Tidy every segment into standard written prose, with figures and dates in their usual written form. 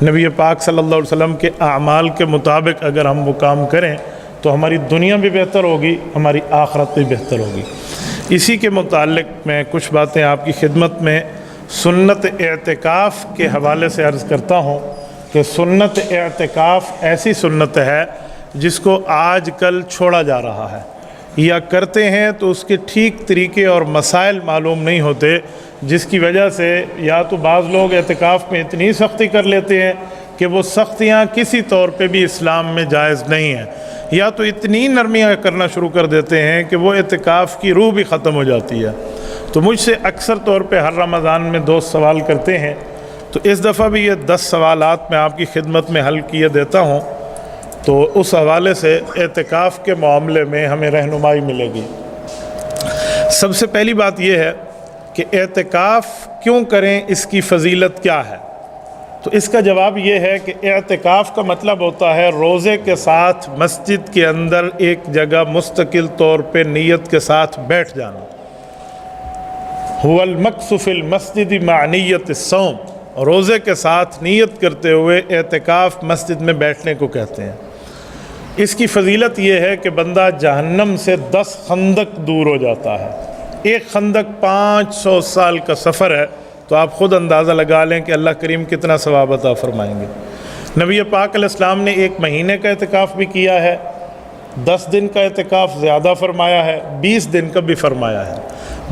نبی پاک صلی اللہ علیہ وسلم کے اعمال کے مطابق اگر ہم وہ کام کریں تو ہماری دنیا بھی بہتر ہوگی، ہماری آخرت بھی بہتر ہوگی۔ اسی کے متعلق میں کچھ باتیں آپ کی خدمت میں سنت اعتکاف کے حوالے سے عرض کرتا ہوں کہ سنت اعتکاف ایسی سنت ہے جس کو آج کل چھوڑا جا رہا ہے، یا کرتے ہیں تو اس کے ٹھیک طریقے اور مسائل معلوم نہیں ہوتے، جس کی وجہ سے یا تو بعض لوگ اعتکاف میں اتنی سختی کر لیتے ہیں کہ وہ سختیاں کسی طور پہ بھی اسلام میں جائز نہیں ہیں، یا تو اتنی نرمیاں کرنا شروع کر دیتے ہیں کہ وہ اعتکاف کی روح بھی ختم ہو جاتی ہے۔ تو مجھ سے اکثر طور پہ ہر رمضان میں دوست سوال کرتے ہیں، تو اس دفعہ بھی یہ 10 سوالات میں آپ کی خدمت میں حل کیے دیتا ہوں، تو اس حوالے سے اعتکاف کے معاملے میں ہمیں رہنمائی ملے گی۔ سب سے پہلی بات یہ ہے کہ اعتکاف کیوں کریں، اس کی فضیلت کیا ہے؟ تو اس کا جواب یہ ہے کہ اعتکاف کا مطلب ہوتا ہے روزے کے ساتھ مسجد کے اندر ایک جگہ مستقل طور پہ نیت کے ساتھ بیٹھ جانا۔ هو المکث فی المسجد مع نیت الصوم، روزے کے ساتھ نیت کرتے ہوئے اعتکاف مسجد میں بیٹھنے کو کہتے ہیں۔ اس کی فضیلت یہ ہے کہ بندہ جہنم سے 10 خندق دور ہو جاتا ہے۔ ایک خندق 500 سال کا سفر ہے، تو آپ خود اندازہ لگا لیں کہ اللہ کریم کتنا ثواب عطا فرمائیں گے۔ نبی پاک علیہ السلام نے 1 مہینے کا اعتکاف بھی کیا ہے، 10 دن کا اعتکاف زیادہ فرمایا ہے، 20 دن کا بھی فرمایا ہے۔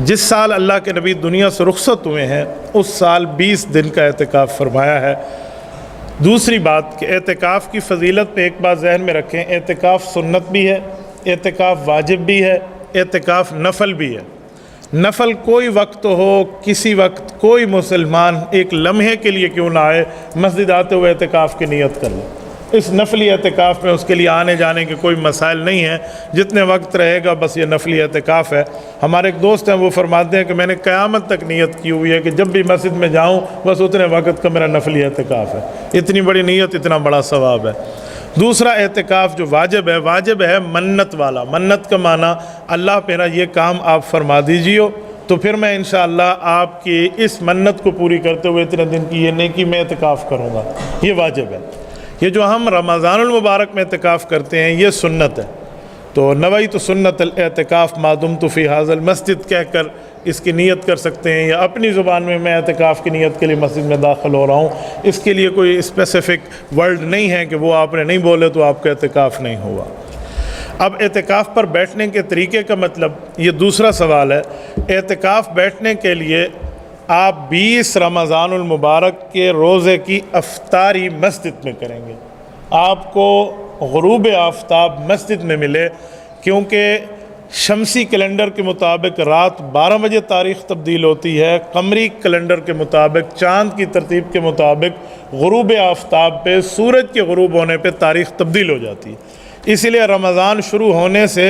جس سال اللہ کے نبی دنیا سے رخصت ہوئے ہیں اس سال 20 دن کا اعتکاف فرمایا ہے۔ دوسری بات کہ اعتکاف کی فضیلت پہ ایک بات ذہن میں رکھیں، اعتکاف سنت بھی ہے، اعتکاف واجب بھی ہے، اعتکاف نفل بھی ہے۔ نفل کوئی وقت ہو، کسی وقت کوئی مسلمان ایک لمحے کے لیے کیوں نہ آئے، مسجد آتے ہوئے اعتکاف کی نیت کر لے۔ اس نفلی اعتکاف میں اس کے لیے آنے جانے کے کوئی مسائل نہیں ہیں، جتنے وقت رہے گا بس یہ نفلی اعتکاف ہے۔ ہمارے ایک دوست ہیں، وہ فرماتے ہیں کہ میں نے قیامت تک نیت کی ہوئی ہے کہ جب بھی مسجد میں جاؤں بس اتنے وقت کا میرا نفلی اعتکاف ہے۔ اتنی بڑی نیت، اتنا بڑا ثواب ہے۔ دوسرا اعتکاف جو واجب ہے منت والا۔ منت کا معنی اللہ میرا یہ کام آپ فرما دیجیے تو پھر میں انشاءاللہ آپ کی اس منت کو پوری کرتے ہوئے اتنے دن کی یہ نیکی میں اعتکاف کروں گا، یہ واجب ہے۔ یہ جو ہم رمضان المبارک میں اعتکاف کرتے ہیں یہ سنت ہے۔ تو نویت سنت الاعتکاف ما دمت فی ھذا المسجد کہہ کر اس کی نیت کر سکتے ہیں، یا اپنی زبان میں اعتکاف کی نیت کے لیے مسجد میں داخل ہو رہا ہوں۔ اس کے لیے کوئی اسپیسیفک ورڈ نہیں ہے کہ وہ آپ نے نہیں بولے تو آپ کا اعتکاف نہیں ہوا۔ اب اعتکاف پر بیٹھنے کے طریقے کا مطلب، یہ دوسرا سوال ہے۔ اعتکاف بیٹھنے کے لیے آپ 20 رمضان المبارک کے روزے کی افطاری مسجد میں کریں گے۔ آپ کو غروب آفتاب مسجد میں ملے، کیونکہ شمسی کیلنڈر کے مطابق رات 12 بجے تاریخ تبدیل ہوتی ہے، قمری کیلنڈر کے مطابق چاند کی ترتیب کے مطابق غروب آفتاب پہ، سورج کے غروب ہونے پہ تاریخ تبدیل ہو جاتی ہے۔ اسی لیے رمضان شروع ہونے سے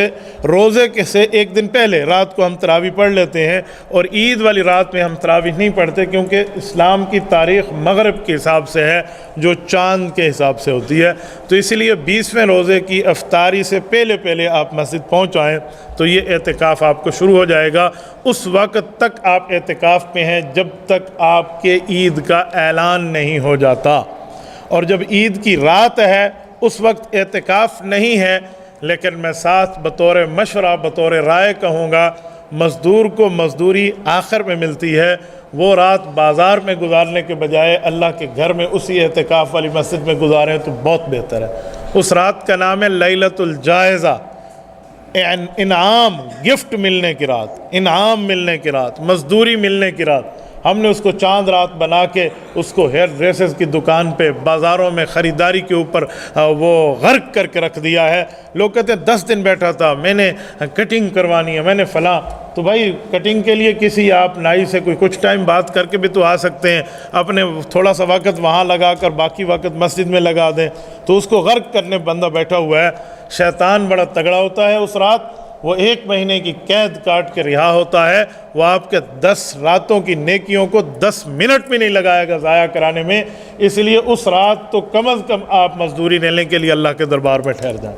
روزے کے سے ایک دن پہلے رات کو ہم تراویح پڑھ لیتے ہیں، اور عید والی رات میں ہم تراویح نہیں پڑھتے، کیونکہ اسلام کی تاریخ مغرب کے حساب سے ہے جو چاند کے حساب سے ہوتی ہے۔ تو اسی لیے 20ویں روزے کی افطاری سے پہلے آپ مسجد پہنچ آئیں تو یہ اعتکاف آپ کو شروع ہو جائے گا۔ اس وقت تک آپ اعتکاف میں ہیں جب تک آپ کے عید کا اعلان نہیں ہو جاتا، اور جب عید کی رات ہے اس وقت اعتکاف نہیں ہے۔ لیکن میں ساتھ بطور مشورہ، بطور رائے کہوں گا، مزدور کو مزدوری آخر میں ملتی ہے، وہ رات بازار میں گزارنے کے بجائے اللہ کے گھر میں اسی اعتکاف والی مسجد میں گزاریں تو بہت بہتر ہے۔ اس رات کا نام ہے لیلۃ الجائزہ، انعام، گفٹ ملنے کی رات، انعام ملنے کی رات، مزدوری ملنے کی رات۔ ہم نے اس کو چاند رات بنا کے اس کو ہیئر ڈریسز کی دکان پہ، بازاروں میں خریداری کے اوپر وہ غرق کر کے رکھ دیا ہے۔ لوگ کہتے ہیں 10 دن بیٹھا تھا، میں نے کٹنگ کروانی ہے، میں نے فلاں۔ تو بھائی کٹنگ کے لیے کسی آپ نائی سے کوئی کچھ ٹائم بات کر کے بھی تو آ سکتے ہیں، اپنے تھوڑا سا وقت وہاں لگا کر باقی وقت مسجد میں لگا دیں۔ تو اس کو غرق کرنے بندہ بیٹھا ہوا ہے۔ شیطان بڑا تگڑا ہوتا ہے اس رات، وہ 1 مہینے کی قید کاٹ کے رہا ہوتا ہے، وہ آپ کے 10 راتوں کی نیکیوں کو 10 منٹ بھی نہیں لگائے گا ضائع کرانے میں۔ اس لیے اس رات تو کم از کم آپ مزدوری لینے کے لیے اللہ کے دربار میں ٹھہر جائیں۔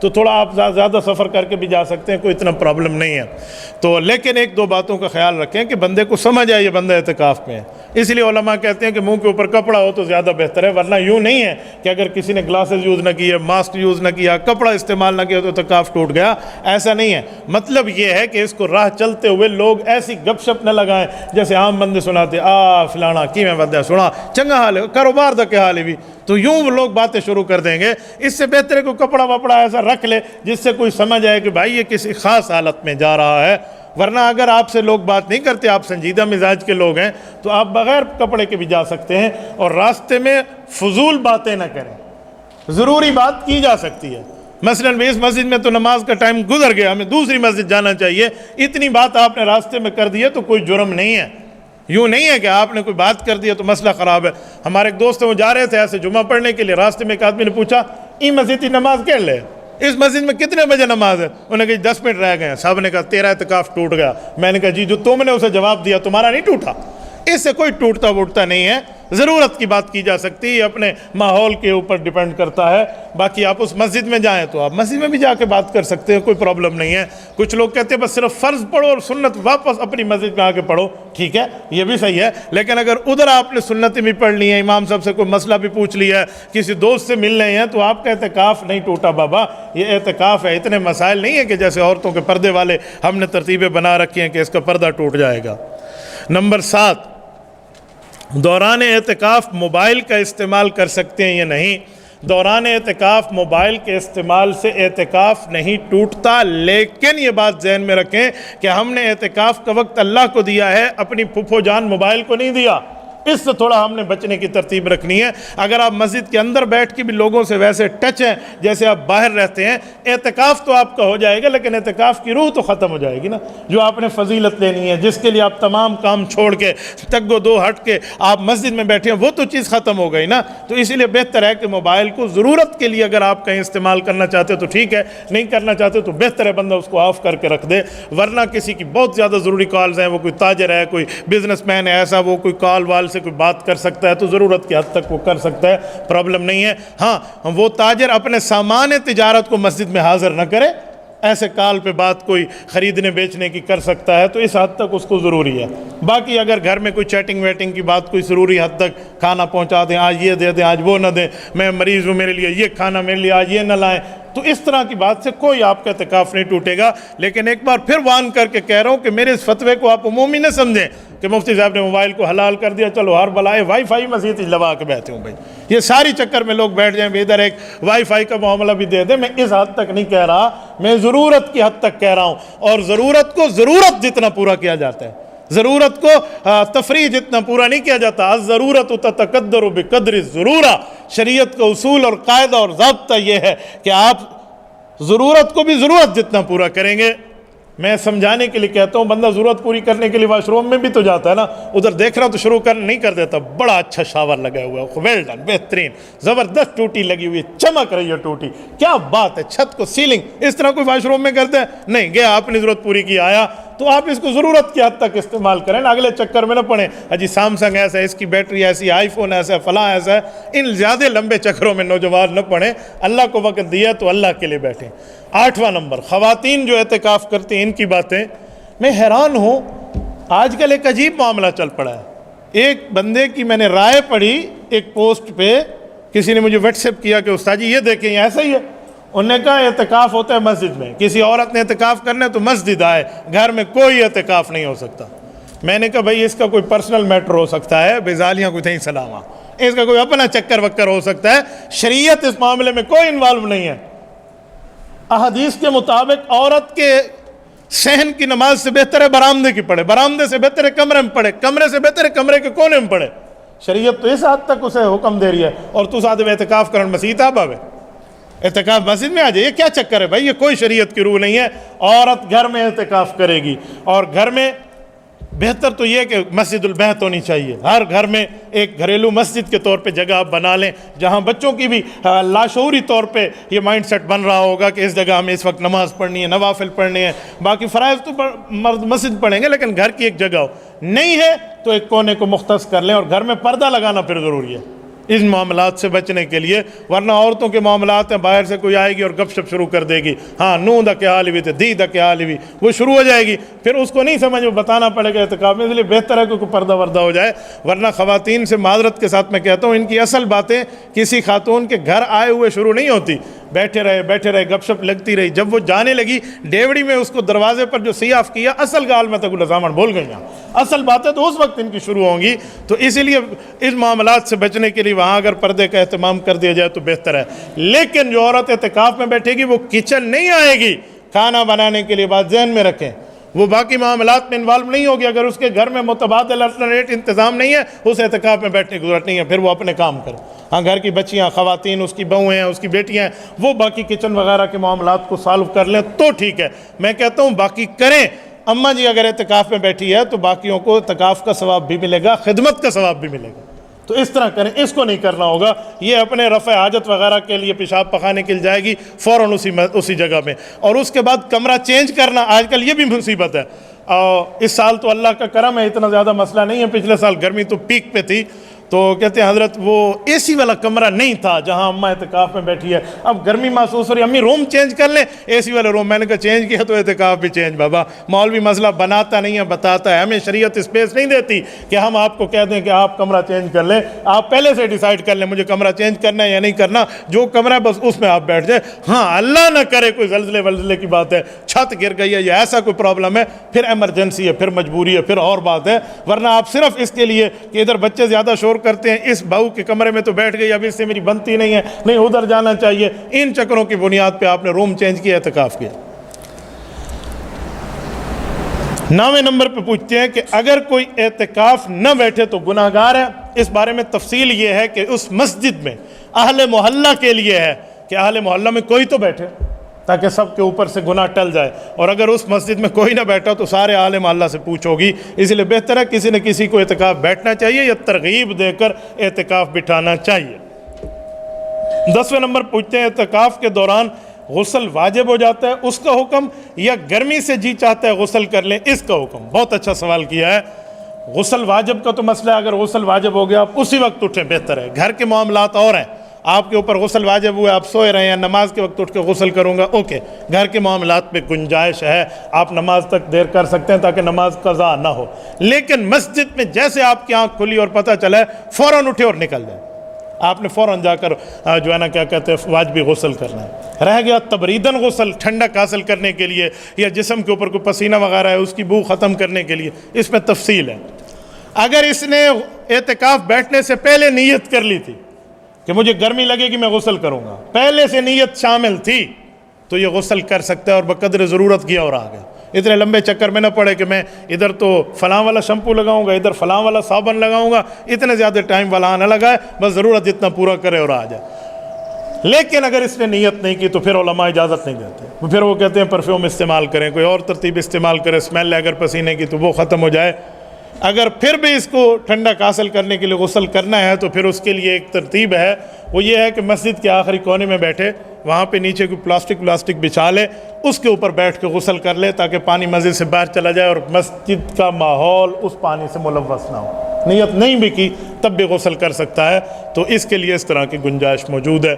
تو تھوڑا آپ زیادہ سفر کر کے بھی جا سکتے ہیں، کوئی اتنا پرابلم نہیں ہے۔ تو لیکن ایک دو باتوں کا خیال رکھیں کہ بندے کو سمجھ آئے یہ بندہ اعتکاف میں ہے، اس لیے علماء کہتے ہیں کہ منہ کے اوپر کپڑا ہو تو زیادہ بہتر ہے، ورنہ یوں نہیں ہے کہ اگر کسی نے گلاسز یوز نہ کیے، ماسک یوز نہ کیا، کپڑا استعمال نہ کیا تو اعتکاف ٹوٹ گیا، ایسا نہیں ہے۔ مطلب یہ ہے کہ اس کو راہ چلتے ہوئے لوگ ایسی گپ شپ نہ لگائیں جیسے عام بندے سناتے فلانا کی میں بندہ سنا چنگا حال ہے کاروبار دا کیا حال ہے بھی، تو یوں وہ لوگ باتیں شروع کر دیں گے۔ اس سے بہتر ہے کہ کپڑا وپڑا ایسا رکھ لے جس سے کوئی سمجھ آئے کہ بھائی یہ کسی خاص حالت میں جا رہا ہے، ورنہ اگر آپ سے لوگ بات نہیں کرتے، آپ سنجیدہ مزاج کے لوگ ہیں تو آپ بغیر کپڑے کے بھی جا سکتے ہیں، اور راستے میں فضول باتیں نہ کریں، ضروری بات کی جا سکتی ہے۔ مثلاً اس مسجد میں تو نماز کا ٹائم گزر گیا، ہمیں دوسری مسجد جانا چاہیے، اتنی بات آپ نے راستے میں کر دی ہے تو کوئی جرم نہیں ہے۔ یوں نہیں ہے کہ آپ نے کوئی بات کر دی ہے تو مسئلہ خراب ہے۔ ہمارے ایک دوست ہیں، وہ جا رہے تھے ایسے جمعہ پڑھنے کے لیے، راستے میں ایک آدمی نے پوچھا ای مسجد کی نماز کہہ لے، اس مسجد میں کتنے بجے نماز ہے؟ انہوں نے کہا 10 منٹ رہ گئے ہیں۔ صاحب نے کہا تیرا اعتکاف ٹوٹ گیا۔ میں نے کہا جی جو تم نے اسے جواب دیا تمہارا نہیں ٹوٹا، اس سے کوئی ٹوٹتا ووٹتا نہیں ہے، ضرورت کی بات کی جا سکتی ہے، اپنے ماحول کے اوپر ڈیپینڈ کرتا ہے۔ باقی آپ اس مسجد میں جائیں تو آپ مسجد میں بھی جا کے بات کر سکتے ہیں، کوئی پرابلم نہیں ہے۔ کچھ لوگ کہتے ہیں بس صرف فرض پڑھو اور سنت واپس اپنی مسجد میں آ کے پڑھو، ٹھیک ہے یہ بھی صحیح ہے، لیکن اگر ادھر آپ نے سنتیں بھی پڑھ لی ہیں، امام صاحب سے کوئی مسئلہ بھی پوچھ لیا ہے، کسی دوست سے مل رہے ہیں، تو آپ کا اعتکاف نہیں ٹوٹا بابا، یہ اعتکاف ہے۔ اتنے مسائل نہیں ہے کہ جیسے عورتوں کے پردے والے ہم نے ترتیبیں بنا رکھی ہیں کہ اس کا پردہ ٹوٹ جائے گا۔ نمبر 7، دوران اعتکاف موبائل کا استعمال کر سکتے ہیں یا نہیں؟ دوران اعتکاف موبائل کے استعمال سے اعتکاف نہیں ٹوٹتا، لیکن یہ بات ذہن میں رکھیں کہ ہم نے اعتکاف کا وقت اللہ کو دیا ہے، اپنی پھپھو جان موبائل کو نہیں دیا، اس سے تھوڑا ہم نے بچنے کی ترتیب رکھنی ہے۔ اگر آپ مسجد کے اندر بیٹھ کے بھی لوگوں سے ویسے ٹچ ہیں جیسے آپ باہر رہتے ہیں، اعتکاف تو آپ کا ہو جائے گا، لیکن اعتکاف کی روح تو ختم ہو جائے گی نا۔ جو آپ نے فضیلت لینی ہے، جس کے لیے آپ تمام کام چھوڑ کے تگ و دو ہٹ کے آپ مسجد میں بیٹھے ہیں، وہ تو چیز ختم ہو گئی نا۔ تو اسی لیے بہتر ہے کہ موبائل کو ضرورت کے لیے اگر آپ کہیں استعمال کرنا چاہتے تو ٹھیک ہے، نہیں کرنا چاہتے تو بہتر ہے بندہ اس کو آف کر کے رکھ دے، ورنہ کسی کی بہت زیادہ ضروری کالز ہیں، وہ کوئی تاجر ہے، کوئی بزنس مین ہے ایسا، وہ کوئی کال وال سے کوئی بات کر سکتا ہے تو ضرورت کی حد تک وہ کر سکتا ہے، پرابلم نہیں ہے۔ ہاں وہ تاجر اپنے سامان تجارت کو مسجد میں حاضر نہ کرے، ایسے کال پہ بات کوئی خریدنے بیچنے کی کر سکتا ہے تو اس حد تک اس کو ضروری ہے۔ باقی اگر گھر میں کوئی چیٹنگ ویٹنگ کی بات کوئی ضروری حد تک، کھانا پہنچا دیں، آج یہ دے دیں آج وہ نہ دیں، میں مریض ہوں میرے لیے یہ کھانا، میرے لیے آج یہ نہ لائیں، تو اس طرح کی بات سے کوئی آپ کا اعتکاف نہیں ٹوٹے گا۔ لیکن ایک بار پھر وان کر کے کہہ رہا ہوں کہ میرے اس فتوے کو آپ عمومی نہ سمجھیں کہ مفتی صاحب نے موبائل کو حلال کر دیا، چلو ہر بلائے وائی فائی مسجد لوا کے بیٹھے ہوں۔ بھائی یہ ساری چکر میں لوگ بیٹھ جائیں، ادھر ایک وائی فائی کا معاملہ بھی دے دیں، میں اس حد تک نہیں کہہ رہا، میں ضرورت کی حد تک کہہ رہا ہوں، اور ضرورت کو ضرورت جتنا پورا کیا جاتا ہے، ضرورت کو تفریح جتنا پورا نہیں کیا جاتا۔ الضرورت تتقدر بقدر الضرورہ، شریعت کا اصول اور قاعدہ اور ضابطہ یہ ہے کہ آپ ضرورت کو بھی ضرورت جتنا پورا کریں گے۔ میں سمجھانے کے لیے کہتا ہوں، بندہ ضرورت پوری کرنے کے لیے واش روم میں بھی تو جاتا ہے نا، ادھر دیکھ رہا تو شروع نہیں کر دیتا، بڑا اچھا شاور لگا ہوا ہے، ویل ڈن، بہترین، زبردست ٹوٹی لگی ہوئی ہے، چمک رہی ہے ٹوٹی، کیا بات ہے، چھت کو سیلنگ، اس طرح کوئی واش روم میں کرتا ہے؟ نہیں، گیا اپنی ضرورت پوری کی آیا، تو آپ اس کو ضرورت کی حد تک استعمال کریں نا، اگلے چکر میں نہ پڑیں اجی سامسنگ ایسا ہے، اس کی بیٹری ایسی، آئی فون ایسا ہے، فلاں ایسا ہے، ان زیادہ لمبے چکروں میں نوجوان نہ پڑیں۔ اللہ کو وقت دیا تو اللہ کے لیے بیٹھیں۔ 8واں نمبر، خواتین جو اعتکاف کرتی ہیں ان کی باتیں، میں حیران ہوں، آج کل ایک عجیب معاملہ چل پڑا ہے۔ ایک بندے کی میں نے رائے پڑھی ایک پوسٹ پہ، کسی نے مجھے واٹس ایپ کیا کہ استاد جی یہ دیکھیں یہ ایسا ہی ہے، انہوں نے کہا اعتکاف ہوتا ہے مسجد میں، کسی عورت نے اعتکاف کرنا ہے تو مسجد آئے، گھر میں کوئی اعتکاف نہیں ہو سکتا۔ میں نے کہا بھائی اس کا کوئی پرسنل میٹر ہو سکتا ہے، بیزالیاں کوئی تھیں سلامہ، اس کا کوئی اپنا چکر وکر ہو سکتا ہے، شریعت اس معاملے میں کوئی انوالو نہیں ہے۔ احادیث کے مطابق عورت کے صحن کی نماز سے بہتر ہے برآمدے کی پڑھے، برآمدے سے بہتر ہے کمرے میں پڑھے، کمرے سے بہتر ہے کمرے کے کونے میں پڑھے۔ شریعت تو اس حد تک اسے حکم دے رہی ہے، اور تو ساتھ میں اعتکاف کرن مسیح آ باوے، اعتکاف مسجد میں آ جائے، یہ کیا چکر ہے بھائی، یہ کوئی شریعت کی روح نہیں ہے۔ عورت گھر میں اعتکاف کرے گی، اور گھر میں بہتر تو یہ کہ مسجد البیت ہونی چاہیے، ہر گھر میں ایک گھریلو مسجد کے طور پہ جگہ آپ بنا لیں، جہاں بچوں کی بھی لاشعوری طور پہ یہ مائنڈ سیٹ بن رہا ہوگا کہ اس جگہ ہمیں اس وقت نماز پڑھنی ہے، نوافل پڑھنے ہیں، باقی فرائض تو مرد مسجد پڑھیں گے، لیکن گھر کی ایک جگہ ہو، نہیں ہے تو ایک کونے کو مختص کر لیں، اور گھر میں پردہ لگانا پھر ضروری ہے۔ ان معاملات سے بچنے کے لیے، ورنہ عورتوں کے معاملات ہیں، باہر سے کوئی آئے گی اور گپ شپ شروع کر دے گی، ہاں نو دا کیا حال ہوئی تھے، دی دا کیا حال ہوئی، وہ شروع ہو جائے گی، پھر اس کو نہیں سمجھ، وہ بتانا پڑے گا اعتکاف میں، اس لیے بہتر ہے کہ کوئی پردہ وردہ ہو جائے۔ ورنہ خواتین سے معذرت کے ساتھ میں کہتا ہوں، ان کی اصل باتیں کسی خاتون کے گھر آئے ہوئے شروع نہیں ہوتی، بیٹھے رہے گپ شپ لگتی رہی، جب وہ جانے لگی ڈیوڑی میں اس کو دروازے پر جو سیاف کیا، اصل گال میں تک لزامن بول گئی ہیں، اصل باتیں تو اس وقت ان کی شروع ہوں گی۔ تو اسی لیے اس معاملات سے بچنے کے لیے وہاں اگر پردے کا اہتمام کر دیا جائے تو بہتر ہے۔ لیکن جو عورت اعتکاف میں بیٹھے گی وہ کچن نہیں آئے گی کھانا بنانے کے لیے، بات ذہن میں رکھیں، وہ باقی معاملات میں انوالو نہیں ہوگی۔ اگر اس کے گھر میں متبادل الٹرنیٹ انتظام نہیں ہے، اس اعتکاف میں بیٹھنے کی ضرورت نہیں ہے، پھر وہ اپنے کام کرے۔ ہاں گھر کی بچیاں، خواتین، اس کی بہویں ہیں، اس کی بیٹیاں ہیں، وہ باقی کچن وغیرہ کے معاملات کو سالو کر لیں تو ٹھیک ہے، میں کہتا ہوں باقی کریں۔ اماں جی اگر اعتکاف میں بیٹھی ہے تو باقیوں کو اعتکاف کا ثواب بھی ملے گا، خدمت کا ثواب بھی ملے گا، تو اس طرح کریں، اس کو نہیں کرنا ہوگا۔ یہ اپنے رفع حاجت وغیرہ کے لیے پیشاب پخانے کے لیے جائے گی فوراً اسی جگہ میں، اور اس کے بعد کمرہ چینج کرنا آج کل یہ بھی مصیبت ہے۔ اس سال تو اللہ کا کرم ہے، اتنا زیادہ مسئلہ نہیں ہے، پچھلے سال گرمی تو پیک پہ تھی، تو کہتے ہیں حضرت وہ اے سی والا کمرہ نہیں تھا جہاں اماں اعتکاف میں بیٹھی ہے، اب گرمی محسوس ہو رہی ہے، امی روم چینج کر لیں، اے سی والا روم۔ میں نے کہا چینج کیا تو اعتکاف بھی چینج۔ بابا مولوی مسئلہ بناتا نہیں ہے، بتاتا ہے، ہمیں شریعت اسپیس نہیں دیتی کہ ہم آپ کو کہہ دیں کہ آپ کمرہ چینج کر لیں، آپ پہلے سے ڈیسائیڈ کر لیں مجھے کمرہ چینج کرنا ہے یا نہیں کرنا، جو کمرہ ہے بس اس میں آپ بیٹھ جائیں۔ ہاں اللہ نہ کرے کوئی زلزلے ولزلے کی بات ہے، چھت گر گئی ہے یا ایسا کوئی پرابلم ہے، پھر ایمرجنسی ہے، پھر مجبوری ہے، پھر اور بات ہے، ورنہ آپ صرف اس کے لیے کہ ادھر بچے زیادہ شور کرتے ہیں، اس بہو کے کمرے میں تو بیٹھ گئی، اب اس سے میری بنتی نہیں ہے، نہیں ادھر جانا چاہیے، ان چکروں کی بنیاد پہ آپ نے روم چینج کیا، اعتکاف کیا۔ 9ویں نمبر پہ پوچھتے ہیں کہ اگر کوئی اعتکاف نہ بیٹھے تو گناہ گار ہے۔ اس بارے میں تفصیل یہ ہے کہ اس مسجد میں اہل محلہ کے لیے ہے کہ اہل محلہ میں کوئی تو بیٹھے تاکہ سب کے اوپر سے گناہ ٹل جائے، اور اگر اس مسجد میں کوئی نہ بیٹھا تو سارے اہل محلہ سے پوچھو گی، اس لیے بہتر ہے کسی نہ کسی کو اعتکاف بیٹھنا چاہیے یا ترغیب دے کر اعتکاف بٹھانا چاہیے۔ 10ویں نمبر پوچھتے ہیں اعتکاف کے دوران غسل واجب ہو جاتا ہے، اس کا حکم، یا گرمی سے جی چاہتا ہے غسل کر لیں، اس کا حکم؟ بہت اچھا سوال کیا ہے۔ غسل واجب کا تو مسئلہ ہے، اگر غسل واجب ہو گیا آپ اسی وقت اٹھیں، بہتر ہے۔ گھر کے معاملات اور ہیں، آپ کے اوپر غسل واجب ہوا، آپ سوئے رہے ہیں، نماز کے وقت اٹھ کے غسل کروں گا، اوکے، گھر کے معاملات پہ گنجائش ہے، آپ نماز تک دیر کر سکتے ہیں تاکہ نماز قضا نہ ہو۔ لیکن مسجد میں جیسے آپ کی آنکھ کھلی اور پتہ چلا ہے، فوراً اٹھے اور نکل جائے، آپ نے فوراً جا کر جو ہے نا کیا کہتے ہیں واجبی غسل کرنا ہے۔ رہ گیا تبریدن غسل، ٹھنڈک حاصل کرنے کے لیے، یا جسم کے اوپر کوئی پسینہ وغیرہ ہے اس کی بو ختم کرنے کے لیے، اس میں تفصیل ہے۔ اگر اس نے اعتکاف بیٹھنے سے پہلے نیت کر لی تھی کہ مجھے گرمی لگے گی میں غسل کروں گا، پہلے سے نیت شامل تھی، تو یہ غسل کر سکتا ہے اور بقدر ضرورت کیا اور آ گیا۔ اتنے لمبے چکر میں نہ پڑے کہ میں ادھر تو فلاں والا شیمپو لگاؤں گا، ادھر فلاں والا صابن لگاؤں گا، اتنے زیادہ ٹائم والا نہ لگائے، بس ضرورت جتنا پورا کرے اور آ جائے۔ لیکن اگر اس نے نیت نہیں کی تو پھر علماء اجازت نہیں دیتے، پھر وہ کہتے ہیں پرفیوم استعمال کریں، کوئی اور ترتیب استعمال کریں، اسمیل اگر پسینے کی تو وہ ختم ہو جائے۔ اگر پھر بھی اس کو ٹھنڈک حاصل کرنے کے لیے غسل کرنا ہے تو پھر اس کے لیے ایک ترتیب ہے، وہ یہ ہے کہ مسجد کے آخری کونے میں بیٹھے، وہاں پہ نیچے کوئی پلاسٹک بچھا لے، اس کے اوپر بیٹھ کے غسل کر لے تاکہ پانی مسجد سے باہر چلا جائے اور مسجد کا ماحول اس پانی سے ملوث نہ ہو۔ نیت نہیں بھی کی تب بھی غسل کر سکتا ہے، تو اس کے لیے اس طرح کی گنجائش موجود ہے۔